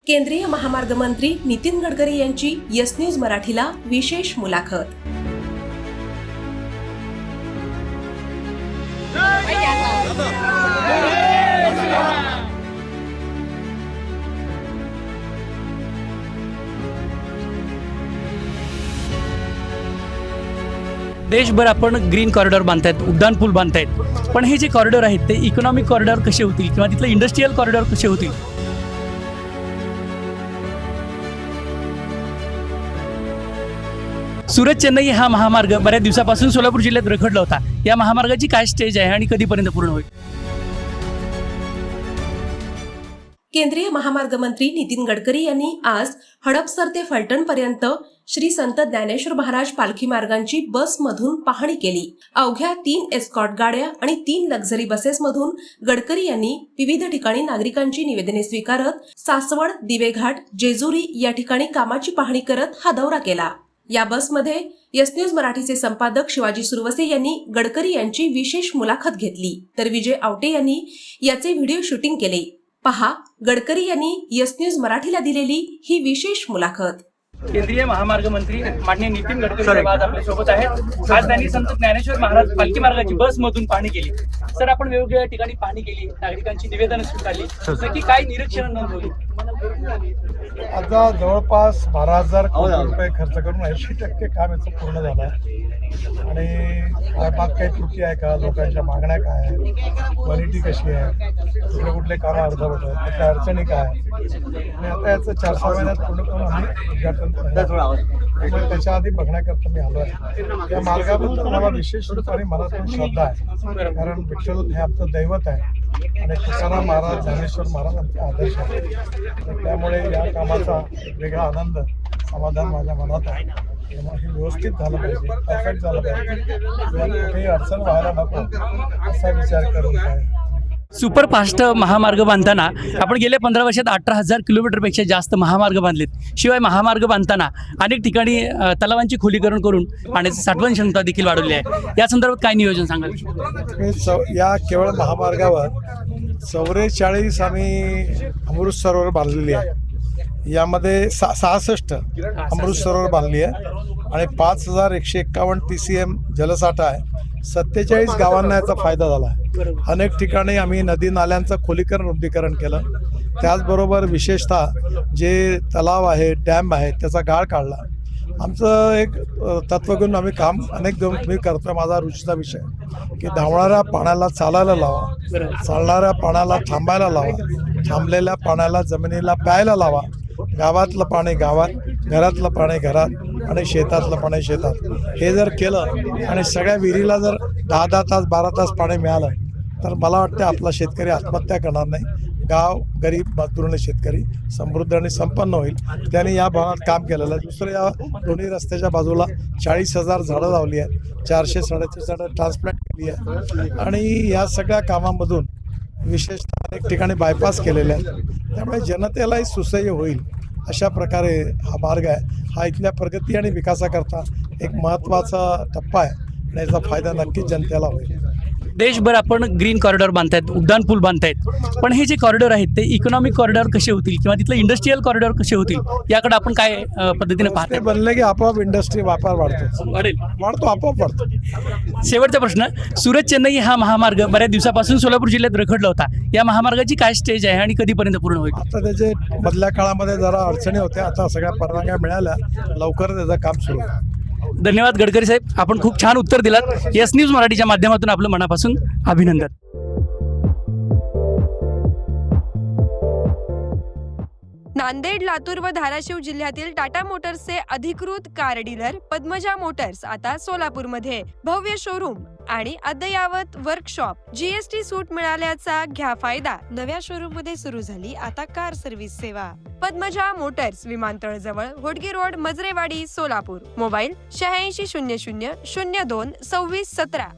केंद्रीय महामार्ग मंत्री नितीन गडकरी यांची यस न्यूज मराठीला विशेष मुलाखत। देशभर आपण ग्रीन कॉरिडॉर बांधतायत, उड्डाण पूल बांधतायत, पण हे जे कॉरिडॉर आहेत ते इकॉनॉमिक कॉरिडॉर कसे होतील किंवा तिथलं इंडस्ट्रियल कॉरिडॉर कसे होतील? सुरत चेन्नई हा महामार्ग बऱ्याच दिवसापासून सोलापूर जिल्ह्यात रखडला होता। या महामार्गाची काय स्टेज आहे आणि कधीपर्यंत पूर्ण होईल? केंद्रीय महामार्ग मंत्री नितीन गडकरी यांनी आज हडपसर ते फलटण पर्यंत श्री संत ज्ञानेश्वर महाराज पालखी मार्गांची बसमधून पाहणी केली। अवघ्या 3 एस्कॉर्ट गाड्या आणि 3 लक्झरी बसेसमधून गडकरी यांनी विविध ठिकाणी नागरिकांची निवेदने स्वीकारत सासवड, दिवेघाट, जेजुरी या ठिकाणी कामाची पाहणी करत हा दौरा केला। या बसमध्ये यस न्यूज मराठीचे संपादक शिवाजी सुरवसे यांनी गडकरी यांची विशेष मुलाखत घेतली, तर विजय आवटे यांनी याचे व्हिडिओ शूटिंग केले। पहा गडकरी यांनी यस न्यूज मराठीला दिलेली ही विशेष मुलाखत। केंद्रीय महामार्ग मंत्री माननीय नितीन गडकरी साहेब आज आपल्या सोबत आहेत। आज त्यांनी संत ज्ञानेश्वर महाराज पालखी मार्गाची बसमधून पाहणी केली। सर, आपण वेगवेगळ्या ठिकाणी पाहणी केली, नागरिकांची निवेदनं स्वीकारली, नक्की काय निरीक्षण नोंदवली? आता जवळपास 12,000 कोटी रुपये खर्च करून 80% काम याचं पूर्ण झालं आहे। आणि बाग काही त्रुटी आहे का, लोकांच्या मागण्या काय आहे, क्वालिटी कशी आहे, कुठले कामं अर्धवट आहेत, त्याच्या अडचणी काय आहे, आणि आता याचं 4-6 महिन्यात पूर्ण करून आम्ही उद्घाटन त्यामुळे त्याच्या आधी बघण्याकरता मी आलो आहे। या मार्गाबद्दल मला विशेष रूपाने मनातून श्रद्धा आहे, कारण विठ्ठल हे आमचं दैवत आहे आणि तुकाराम महाराज, ज्ञानेश्वर महाराज आमचे आदर्श आहेत। त्यामुळे या कामाचा वेगळा आनंद, समाधान माझ्या मनात आहे। त्यामुळे हे व्यवस्थित झालं पाहिजे, परफेक्ट झालं पाहिजे, कुठेही अडचण व्हायला नको असा विचार करून काय सुपरफास्ट महामार्ग बांधताना आपण गेल्या 15 वर्षात 18,000 किलोमीटरपेक्षा जास्त महामार्ग बांधलेत। शिवाय महामार्ग बांधताना अनेक ठिकाणी तलावांची खोलीकरण करून पाण्याची साठवण क्षमता देखील वाढवली आहे। या संदर्भात काय नियोजन सांगाल? या केवळ महामार्गावर 44 आम्ही अमृत सरोवर बांधलेली आहे। यामध्ये 66 अमृत सरोवर बांधली आहे आणि 5,151 TCM जलसाठा आहे। 47 गावांना याचा फायदा झाला आहे। अनेक ठिकाणी आम्ही नदी नाल्यांचं खोलीकरण, रुंदीकरण केलं। त्याचबरोबर विशेषतः जे तलाव आहे, डॅम आहे, त्याचा गाळ काढला। आमचं एक तत्व घेऊन आम्ही काम अनेक मी करतोय। माझा रुचीचा विषय की धावणाऱ्या पाण्याला चालायला लावा, चालणाऱ्या पाण्याला थांबायला लावा, थांबलेल्या पाण्याला जमिनीला प्यायला लावा, गावातलं पाणी गावात, घरातलं पाणी घरात आणि शेतातलं पाणी शेतात। हे जर केलं आणि सगळ्या विहिरीला जर 10-10 तास 12 तास पाणी मिळालं तर मला वाटतं आपला शेतकरी आत्महत्या करणार नाही। गाव गरीब मजदूर शेतकरी समृद्ध आणि संपन्न होईल। त्यांनी या भागात काम केलेलं आहे। दुसरं, या दोन्ही रस्त्याच्या बाजूला 40,000 झाडं लावली आहेत, 400-450 झाडं ट्रान्सप्लांट केली आहे आणि या सगळ्या कामामधून विशेषतः अनेक ठिकाणी बायपास केलेले आहेत। त्यामुळे जनतेलाही सुसह्य होईल अशा प्रकारे हा मार्ग आहे। हा इथल्या प्रगती आणि विकासाकरता एक महत्त्वाचा टप्पा आहे आणि याचा फायदा नक्कीच जनतेला होईल। देशभर आपण ग्रीन कॉरिडॉर बांधतायत, उड्डाण पूल बांधतायत, पण हे जे कॉरिडॉर आहेत ते इकॉनॉमिक कॉरिडॉर कसे होतील किंवा तिथलं इंडस्ट्रियल कॉरिडॉर कसे होतील, याकडे आपण काय पद्धतीने पाहतो? बनले की आपोआप इंडस्ट्री व्यापार वाढतो, आपोआप वाढतो। शेवटचा प्रश्न, सुरत चेन्नई हा महामार्ग बऱ्याच दिवसापासून सोलापूर जिल्ह्यात रखडला होता। या महामार्गाची काय स्टेज आहे आणि कधीपर्यंत पूर्ण होईल? आता त्याचे मधल्या काळामध्ये जरा अडचणी होत्या, आता सगळ्या परवानग्या मिळाल्या, लवकर त्याचं काम सुरू होईल। धन्यवाद गडकरी साहेब, आपण खूप छान उत्तर दिलात। यस न्यूज मराठीच्या माध्यमातून आपलं मनापासून अभिनंदन। नांदेड, लातूर व धाराशिव जिल्ह्यातील टाटा मोटर्सचे अधिकृत कार डीलर पद्मजा मोटर्स आता सोलापूरमध्ये भव्य शोरूम आणि अद्ययावत वर्कशॉप, GST सूट मिळाल्याचा घ्या फायदा। नव्या शोरूम मध्ये सुरू झाली आता कार सर्व्हिस सेवा। पद्मजा मोटर्स, विमानतळ जवळ, होडगी रोड, मजरेवाडी, सोलापूर। मोबाईल 8600 02 26 17।